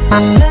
I'm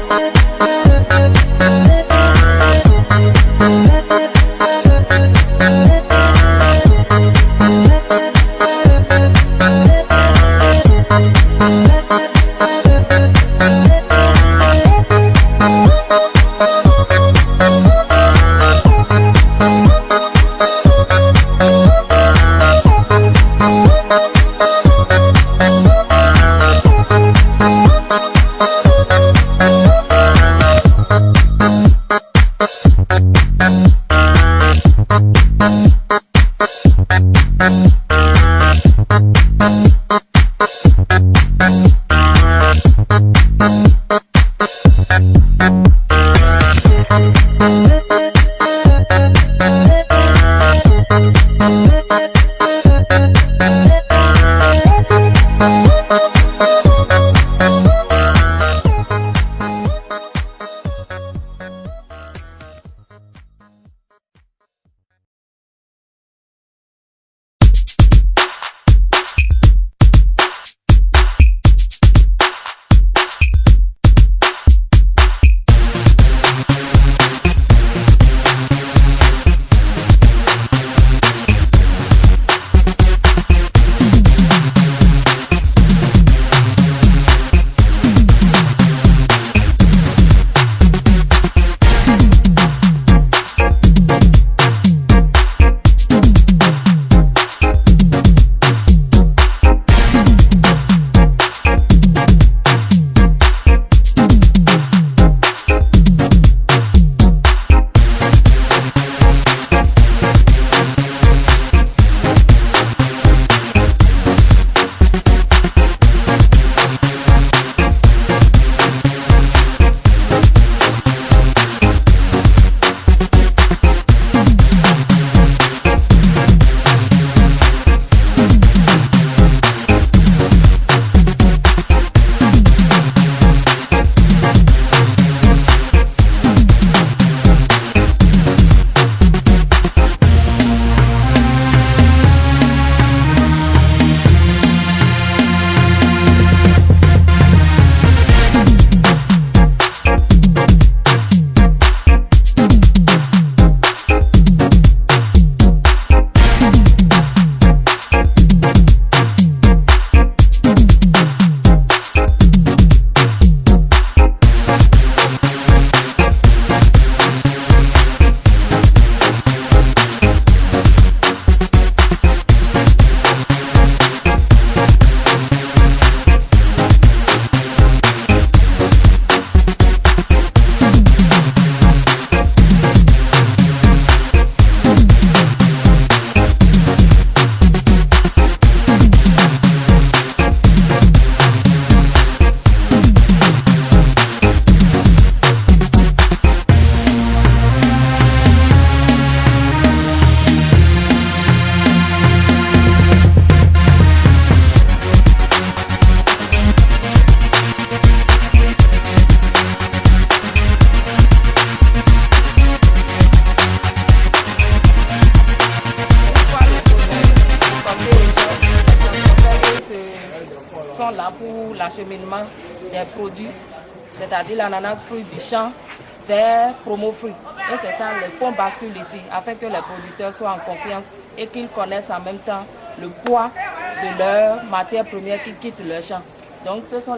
l'acheminement des produits, c'est-à-dire l'ananas fruit du champ vers Promo Fruit. Et c'est ça, le pont bascule ici, afin que les producteurs soient en confiance et qu'ils connaissent en même temps le poids de leurs matières premières qui quittent leur champ. Donc ce sont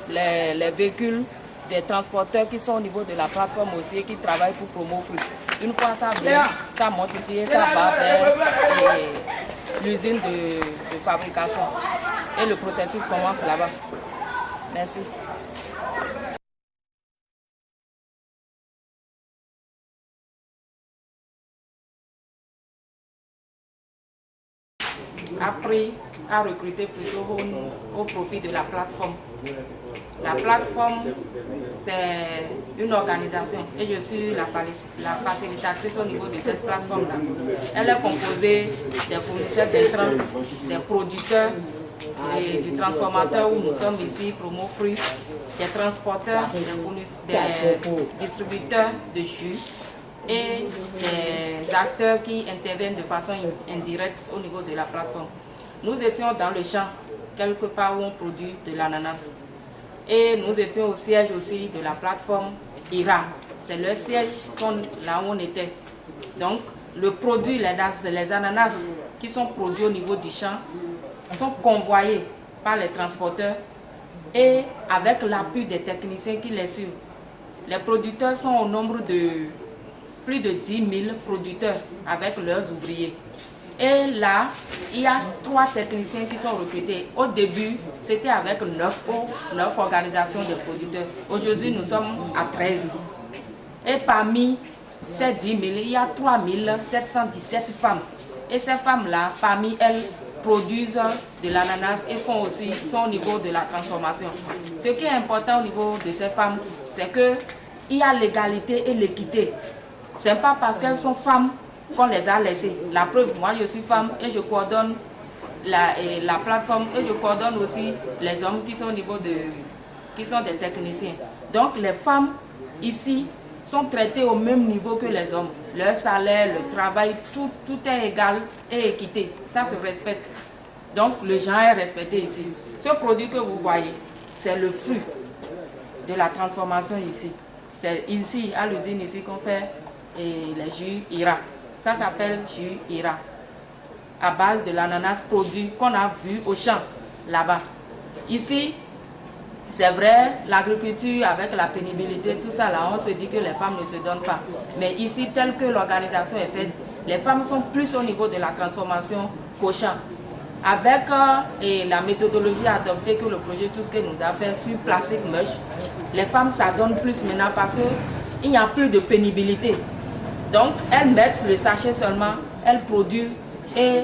les véhicules des transporteurs qui sont au niveau de la plateforme aussi et qui travaillent pour Promo Fruit. Une fois ça vient, ça monte ici et ça va vers l'usine de fabrication. Et le processus commence là-bas. Merci. Appris à recruter plutôt au profit de la plateforme. La plateforme, c'est une organisation et je suis la facilitatrice au niveau de cette plateforme-là. Elle est composée des fournisseurs d'intrants, des producteurs et du transformateur où nous sommes ici, Promo Fruit, des transporteurs, des distributeurs de jus et des acteurs qui interviennent de façon indirecte au niveau de la plateforme. Nous étions dans le champ, quelque part où on produit de l'ananas. Et nous étions au siège aussi de la plateforme IRA. C'est le siège là où on était. Donc, le produit, les ananas qui sont produits au niveau du champ sont convoyés par les transporteurs et avec l'appui des techniciens qui les suivent. Les producteurs sont au nombre de plus de 10 000 producteurs avec leurs ouvriers. Et là, il y a 3 techniciens qui sont recrutés. Au début, c'était avec 9 organisations de producteurs. Aujourd'hui, nous sommes à 13. Et parmi ces 10 000, il y a 3 717 femmes. Et ces femmes-là, parmi elles, produisent de l'ananas et sont au niveau de la transformation. Ce qui est important au niveau de ces femmes, c'est qu'il y a l'égalité et l'équité. Ce n'est pas parce qu'elles sont femmes qu'on les a laissées. La preuve, moi je suis femme et je coordonne la plateforme et je coordonne aussi les hommes qui sont au niveau qui sont des techniciens. Donc les femmes ici sont traitées au même niveau que les hommes. Leur salaire, le travail, tout est égal et équité. Ça se respecte. Donc le genre est respecté ici. Ce produit que vous voyez, c'est le fruit de la transformation ici. C'est ici, à l'usine ici, qu'on fait les jus IRA. Ça s'appelle jus IRA, à base de l'ananas produit qu'on a vu au champ, là-bas. Ici, c'est vrai, l'agriculture avec la pénibilité, tout ça là, on se dit que les femmes ne se donnent pas. Mais ici, telle que l'organisation est faite, les femmes sont plus au niveau de la transformation qu'au champ. Avec la méthodologie adoptée que le projet Tout ce que nous a fait sur Plastic Mush, les femmes s'adonnent plus maintenant parce qu'il n'y a plus de pénibilité. Donc, elles mettent le sachet seulement, elles produisent et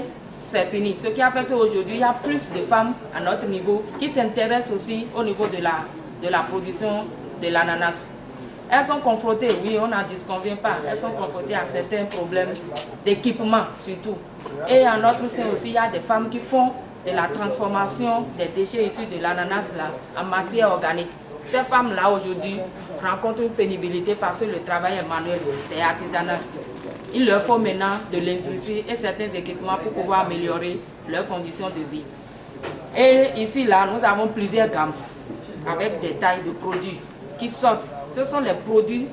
c'est fini. Ce qui a fait qu'aujourd'hui, il y a plus de femmes à notre niveau qui s'intéressent aussi au niveau de la production de l'ananas. Elles sont confrontées, oui, on n'en disconvient pas, elles sont confrontées à certains problèmes d'équipement surtout. Et en notre sein aussi, il y a des femmes qui font de la transformation des déchets issus de l'ananas en matière organique. Ces femmes-là aujourd'hui rencontrent une pénibilité parce que le travail est manuel, c'est artisanal. Il leur faut maintenant de l'industrie et certains équipements pour pouvoir améliorer leurs conditions de vie. Et ici, là, nous avons plusieurs gammes avec des tailles de produits qui sortent. Ce sont les produits,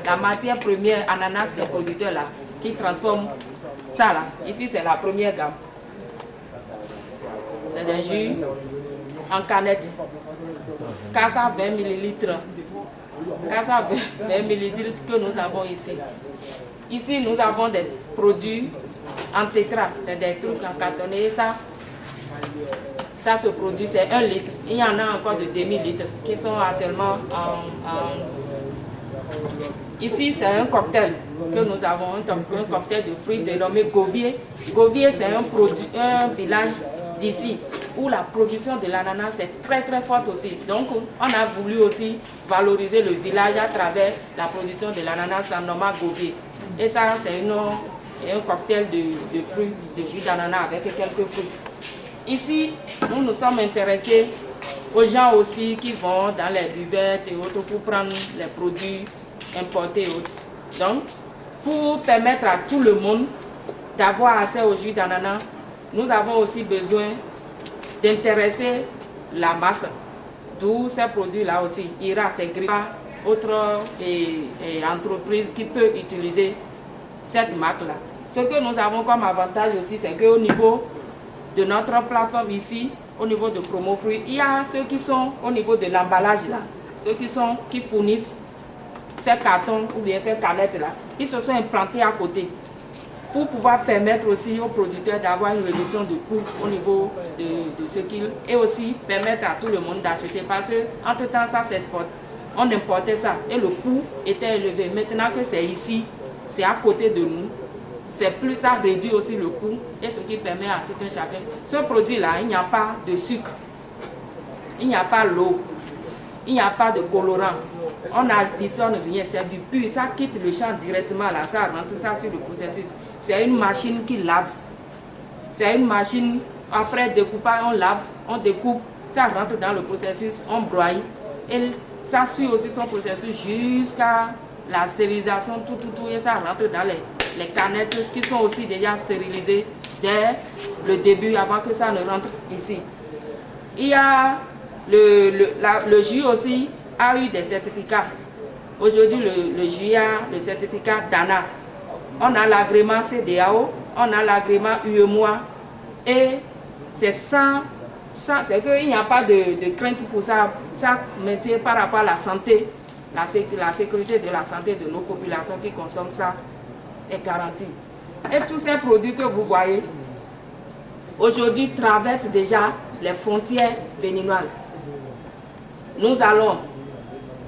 la matière première ananas des producteurs là, qui transforment ça là. Ici, c'est la première gamme. C'est des jus en canette. Casa 20 ml. Casa 20 ml que nous avons ici. Ici, nous avons des produits en tétra. C'est des trucs en cartonné. Ça se produit, c'est 1 litre. Il y en a encore de demi-litres qui sont actuellement Ici, c'est un cocktail que nous avons, un cocktail de fruits dénommé Govier. Govier, c'est un village d'ici où la production de l'ananas est très très forte aussi. Donc, on a voulu aussi valoriser le village à travers la production de l'ananas en nommant Govier. Et ça, c'est un cocktail de fruits, de jus d'ananas avec quelques fruits. Ici, nous nous sommes intéressés aux gens aussi qui vont dans les buvettes et autres pour prendre les produits importés et autres. Donc, pour permettre à tout le monde d'avoir accès au jus d'ananas, nous avons aussi besoin d'intéresser la masse. D'où ces produits-là aussi. IRA, c'est Gripa, autre entreprise qui peut utiliser cette marque-là. Ce que nous avons comme avantage aussi, c'est qu'au niveau de notre plateforme ici, au niveau de Promofruit, il y a ceux qui sont au niveau de l'emballage là, ceux qui fournissent ces cartons ou bien ces canettes là, ils se sont implantés à côté pour pouvoir permettre aussi aux producteurs d'avoir une réduction de coûts au niveau de ce qu'ils, et aussi permettre à tout le monde d'acheter, parce que entre temps ça s'exporte, on importait ça et le coût était élevé. Maintenant que c'est ici, c'est à côté de nous, c'est plus, ça réduit aussi le coût et ce qui permet à tout un chacun. Ce produit-là, il n'y a pas de sucre, il n'y a pas l'eau, il n'y a pas de colorant, on n'additionne rien, c'est du pur, ça quitte le champ directement là, ça rentre ça sur le processus. C'est une machine qui lave, c'est une machine, après découpage, on lave, on découpe, ça rentre dans le processus, on broie et ça suit aussi son processus jusqu'à la stérilisation, tout, et ça rentre dans les canettes qui sont aussi déjà stérilisées dès le début, avant que ça ne rentre ici. Il y a le jus aussi a eu des certificats. Aujourd'hui, le jus a le certificat DANA. On a l'agrément CDAO, on a l'agrément UEMOA et c'est c'est qu'il n'y a pas de crainte pour ça. Ça maintient par rapport à la santé, la sécurité de la santé de nos populations qui consomment ça est garantie. Et tous ces produits que vous voyez, aujourd'hui traversent déjà les frontières béninoises.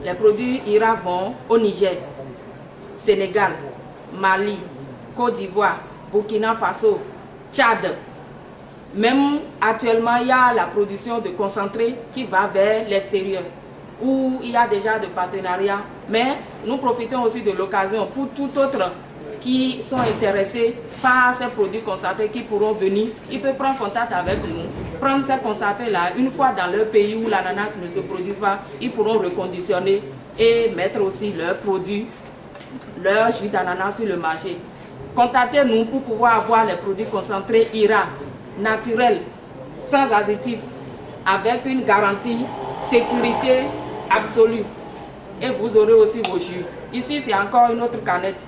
Les produits IRA vont au Niger, Sénégal, Mali, Côte d'Ivoire, Burkina Faso, Tchad. Même actuellement, il y a la production de concentrés qui va vers l'extérieur, où il y a déjà des partenariats. Mais nous profitons aussi de l'occasion pour tout autre qui sont intéressés par ces produits concentrés qui pourront venir. Ils peuvent prendre contact avec nous, prendre ces concentrés-là. Une fois dans leur pays où l'ananas ne se produit pas, ils pourront reconditionner et mettre aussi leurs produits, leur jus d'ananas sur le marché. Contactez-nous pour pouvoir avoir les produits concentrés IRA, naturels, sans additifs, avec une garantie sécurité absolue. Et vous aurez aussi vos jus. Ici, c'est encore une autre canette.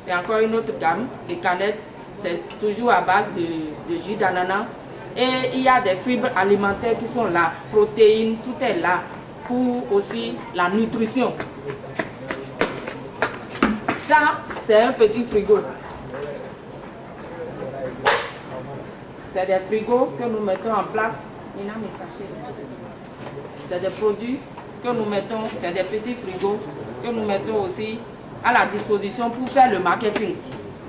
C'est encore une autre gamme de canettes. C'est toujours à base de jus d'ananas. Et il y a des fibres alimentaires qui sont là, protéines, tout est là pour aussi la nutrition. Ça, c'est un petit frigo. C'est des frigos que nous mettons en place. C'est des produits que nous mettons, c'est des petits frigos que nous mettons aussi à la disposition pour faire le marketing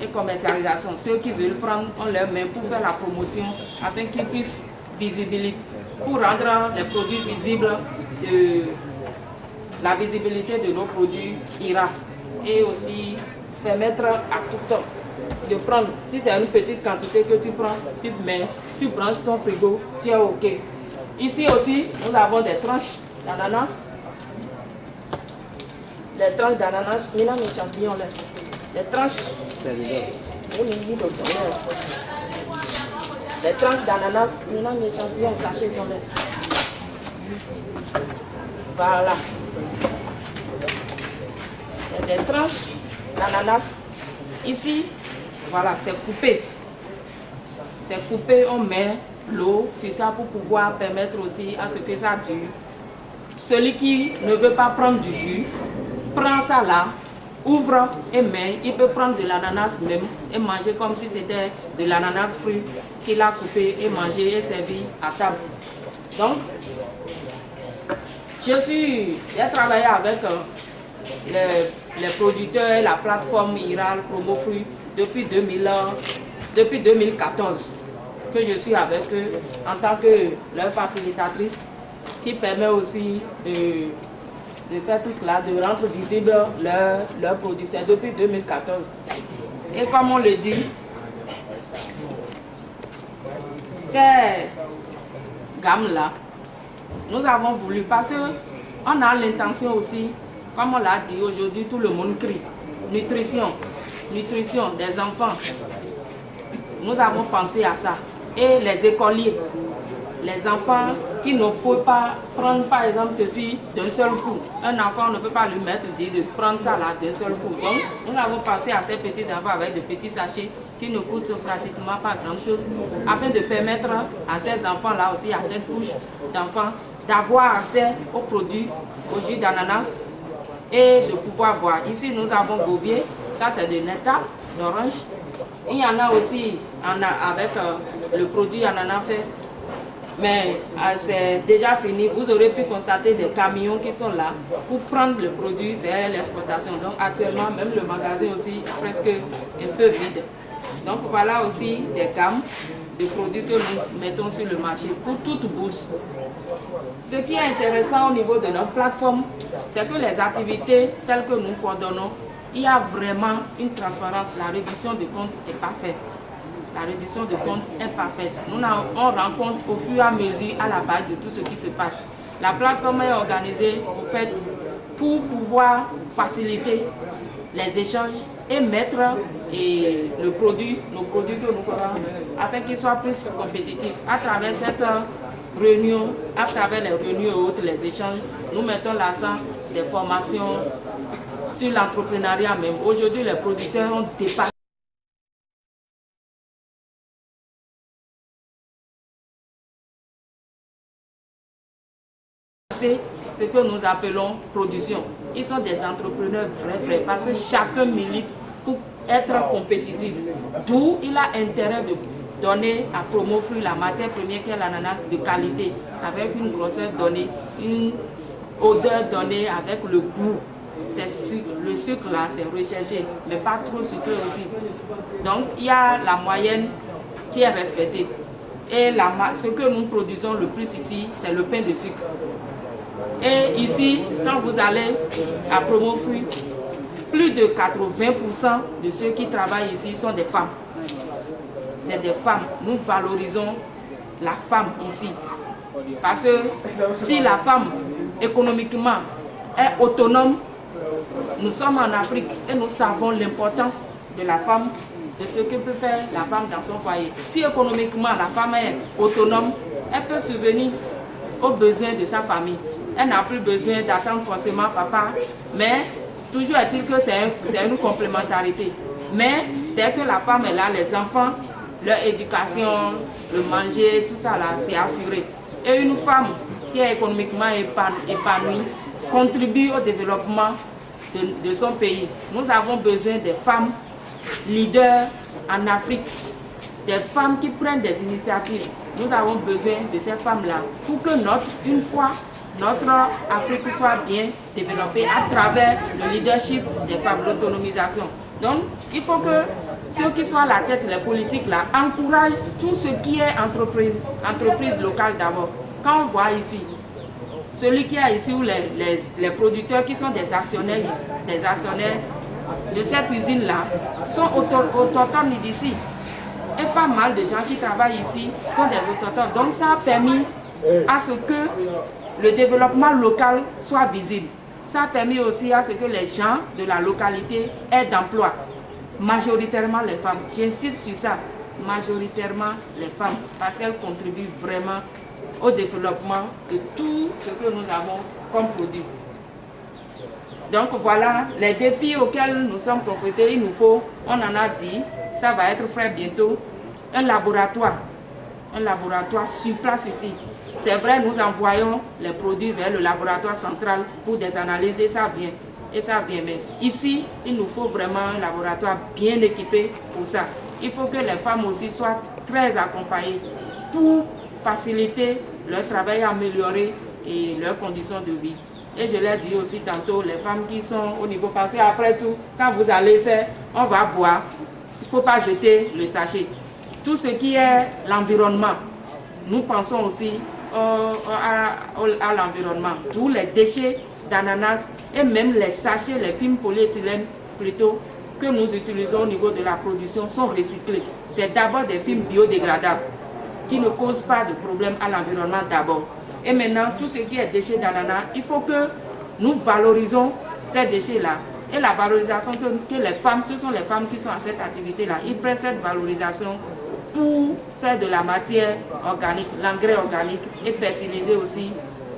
et commercialisation. Ceux qui veulent prendre, on leur met pour faire la promotion afin qu'ils puissent visibiliser, pour rendre les produits visibles, la visibilité de nos produits IRA et aussi permettre à tout temps de prendre. Si c'est une petite quantité que tu prends, tu branches ton frigo, tu es OK. Ici aussi, nous avons des tranches d'ananas. Les tranches d'ananas, il y a mes champignons là. Les tranches. Les tranches d'ananas, il y a mes champignons sachés dans l'air. Voilà. Il y a des tranches d'ananas. Ici, voilà, c'est coupé. C'est coupé, on met l'eau sur ça pour pouvoir permettre aussi à ce que ça dure. Celui qui ne veut pas prendre du jus, prend ça là, ouvre et met, il peut prendre de l'ananas même et manger comme si c'était de l'ananas fruit qu'il a coupé et manger et servi à table. Donc, j'ai travaillé avec les producteurs et la plateforme IRA Promofruit depuis 2014 que je suis avec eux en tant que leur facilitatrice qui permet aussi de faire tout là, de rendre visible leur produit. C'est depuis 2014. Et comme on le dit, ces gammes-là, nous avons voulu, parce qu'on a l'intention aussi, comme on l'a dit aujourd'hui, tout le monde crie, nutrition des enfants. Nous avons pensé à ça. Et les écoliers, les enfants qui ne peuvent pas prendre par exemple ceci d'un seul coup. Un enfant ne peut pas lui mettre dit de prendre ça là d'un seul coup. Donc nous avons pensé à ces petits enfants avec de petits sachets qui ne coûtent pratiquement pas grand chose, afin de permettre à ces enfants là aussi, à cette couche d'enfants, d'avoir accès aux produits, au jus d'ananas et de pouvoir boire. Ici nous avons Gobier, ça c'est de nectar d'orange. Il y en a aussi avec le produit ananas fait. Mais c'est déjà fini. Vous aurez pu constater des camions qui sont là pour prendre le produit vers l'exportation. Donc actuellement, même le magasin aussi est presque un peu vide. Donc voilà aussi des gammes de produits que nous mettons sur le marché pour toute bourse. Ce qui est intéressant au niveau de notre plateforme, c'est que les activités telles que nous coordonnons, il y a vraiment une transparence. La réduction de compte est parfaite. La réduction de compte est parfaite. On rend compte au fur et à mesure à la base de tout ce qui se passe. La plateforme est organisée au fait pour pouvoir faciliter les échanges et mettre nos produits que nous prenons afin qu'ils soient plus compétitifs. À travers cette réunion, à travers les réunions et autres, les échanges, nous mettons l'accent des formations sur l'entrepreneuriat même. Aujourd'hui, les producteurs ont dépassé ce que nous appelons production. Ils sont des entrepreneurs vrais, parce que chacun milite pour être compétitif. D'où il a intérêt de donner à Promofruit la matière première qui est l'ananas de qualité, avec une grosseur donnée, une odeur donnée, avec le goût. Le sucre là, c'est recherché, mais pas trop sucré aussi. Donc il y a la moyenne qui est respectée. Et ce que nous produisons le plus ici, c'est le pain de sucre. Et ici, quand vous allez à Promofruit, plus de 80% de ceux qui travaillent ici sont des femmes. C'est des femmes. Nous valorisons la femme ici. Parce que si la femme, économiquement, est autonome, nous sommes en Afrique et nous savons l'importance de la femme, de ce que peut faire la femme dans son foyer. Si économiquement la femme est autonome, elle peut subvenir aux besoins de sa famille. Elle n'a plus besoin d'attendre forcément papa, mais toujours est-il que c'est une complémentarité. Mais dès que la femme est là, les enfants, leur éducation, le manger, tout ça là, c'est assuré. Et une femme qui est économiquement épanouie contribue au développement de son pays. Nous avons besoin des femmes leaders en Afrique, des femmes qui prennent des initiatives. Nous avons besoin de ces femmes-là pour que notre Afrique soit bien développée à travers le leadership des femmes, l'autonomisation. Donc, il faut que ceux qui sont à la tête, les politiques, là, encouragent tout ce qui est entreprise locale d'abord. Quand on voit ici, celui qui a ici, ou les producteurs qui sont des actionnaires de cette usine-là, sont autochtones d'ici. Et pas mal de gens qui travaillent ici sont des autochtones. Donc, ça a permis à ce que le développement local soit visible. Ça a permis aussi à ce que les gens de la localité aient d'emploi. Majoritairement les femmes. J'insiste sur ça. Majoritairement les femmes. Parce qu'elles contribuent vraiment au développement de tout ce que nous avons comme produit. Donc voilà les défis auxquels nous sommes confrontés. Il nous faut, on en a dit, ça va être fait bientôt, un laboratoire sur place ici. C'est vrai, nous envoyons les produits vers le laboratoire central pour des analyses et ça vient. Mais ici, il nous faut vraiment un laboratoire bien équipé pour ça. Il faut que les femmes aussi soient très accompagnées pour faciliter leur travail, améliorer et leurs conditions de vie. Et je l'ai dit aussi tantôt, les femmes qui sont au niveau, parce qu'après tout, quand vous allez faire, on va boire, il ne faut pas jeter le sachet. Tout ce qui est l'environnement, nous pensons aussi à l'environnement. Tous les déchets d'ananas et même les sachets, les films polyéthylène plutôt, que nous utilisons au niveau de la production sont recyclés. C'est d'abord des films biodégradables qui ne causent pas de problème à l'environnement d'abord. Et maintenant, tout ce qui est déchets d'ananas, il faut que nous valorisons ces déchets-là. Et la valorisation que les femmes, ce sont les femmes qui sont à cette activité-là, ils prennent cette valorisation pour faire de la matière organique, l'engrais organique et fertiliser aussi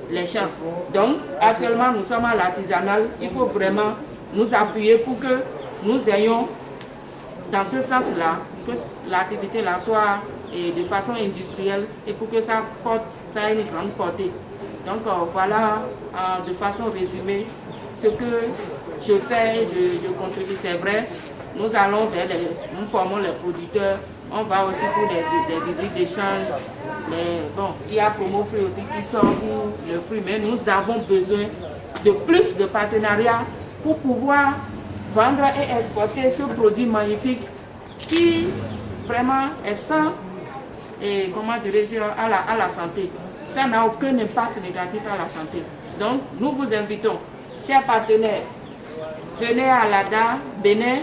les champs. Donc actuellement nous sommes à l'artisanal, il faut vraiment nous appuyer pour que nous ayons dans ce sens-là, que l'activité-là soit de façon industrielle et pour que ça ait une grande portée. Donc voilà de façon résumée ce que je fais et je contribue. C'est vrai, nous allons nous formons les producteurs, on va aussi pour des visites d'échange. Bon, il y a Promo Fruit aussi qui sort pour le fruit, mais nous avons besoin de plus de partenariats pour pouvoir vendre et exporter ce produit magnifique qui vraiment est sain et comment dirais-je à la santé. Ça n'a aucun impact négatif à la santé. Donc nous vous invitons, chers partenaires, venez à l'ADA Bénin,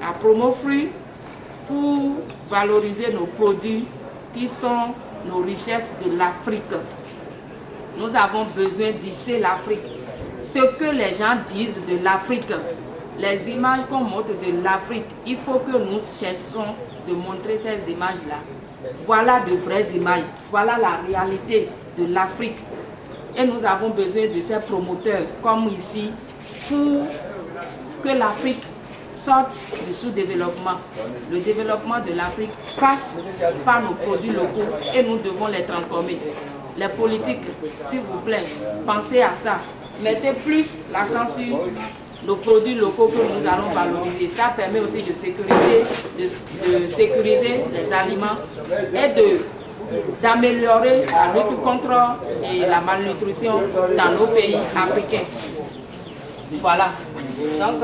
à Promo Fruit, pour valoriser nos produits qui sont nos richesses de l'Afrique. Nous avons besoin d'hisser l'Afrique. Ce que les gens disent de l'Afrique, les images qu'on montre de l'Afrique, il faut que nous cherchions de montrer ces images-là. Voilà de vraies images, voilà la réalité de l'Afrique. Et nous avons besoin de ces promoteurs, comme ici, pour que l'Afrique sorte du sous-développement. Le développement de l'Afrique passe par nos produits locaux et nous devons les transformer. Les politiques, s'il vous plaît, pensez à ça. Mettez plus l'accent sur nos produits locaux que nous allons valoriser. Ça permet aussi de sécuriser les aliments et d'améliorer la lutte contre la malnutrition dans nos pays africains. Voilà. Donc,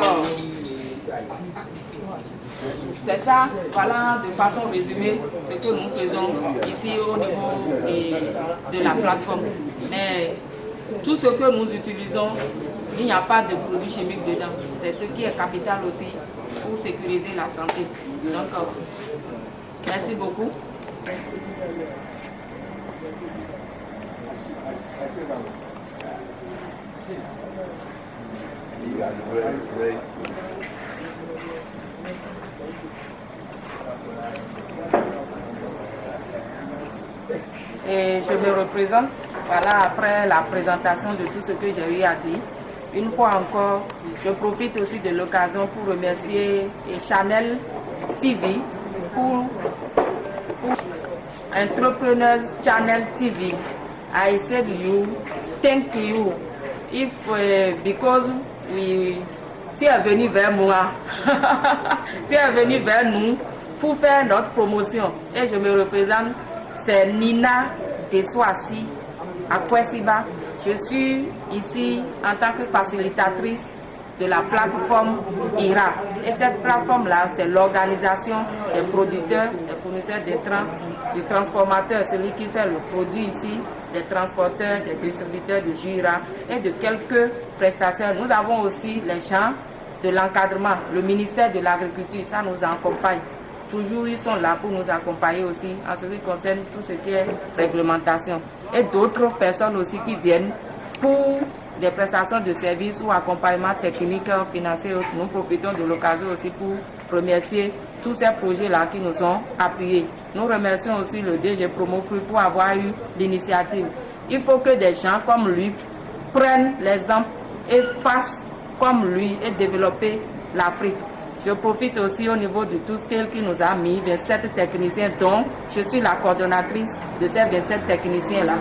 c'est ça, voilà de façon résumée ce que nous faisons ici au niveau de la plateforme. Mais tout ce que nous utilisons, il n'y a pas de produits chimiques dedans. C'est ce qui est capital aussi pour sécuriser la santé. Donc, merci beaucoup. Et je me représente, voilà, après la présentation de tout ce que j'ai eu à dire. Une fois encore, je profite aussi de l'occasion pour remercier Channel TV pour Entrepreneurs Channel TV. I said you, thank you. If because tu es venu vers moi, tu es venu vers nous pour faire notre promotion. Et je me représente, c'est Nina Dessoissi à Kwesiba. Je suis ici en tant que facilitatrice de la plateforme IRA. Et cette plateforme-là, c'est l'organisation des producteurs, des fournisseurs d'intrants, du transformateur, celui qui fait le produit ici, des transporteurs, des distributeurs de jus IRA et de quelques prestataires. Nous avons aussi les gens de l'encadrement, le ministère de l'Agriculture, ça nous accompagne. Toujours, ils sont là pour nous accompagner aussi en ce qui concerne tout ce qui est réglementation. Et d'autres personnes aussi qui viennent pour des prestations de services ou accompagnement technique, financier. Nous profitons de l'occasion aussi pour remercier tous ces projets-là qui nous ont appuyés. Nous remercions aussi le DG Promo Fruit pour avoir eu l'initiative. Il faut que des gens comme lui prennent l'exemple et fassent comme lui et développer l'Afrique. Je profite aussi au niveau de tout ce qui nous a mis 27 techniciens, dont je suis la coordonnatrice de ces 27 techniciens-là.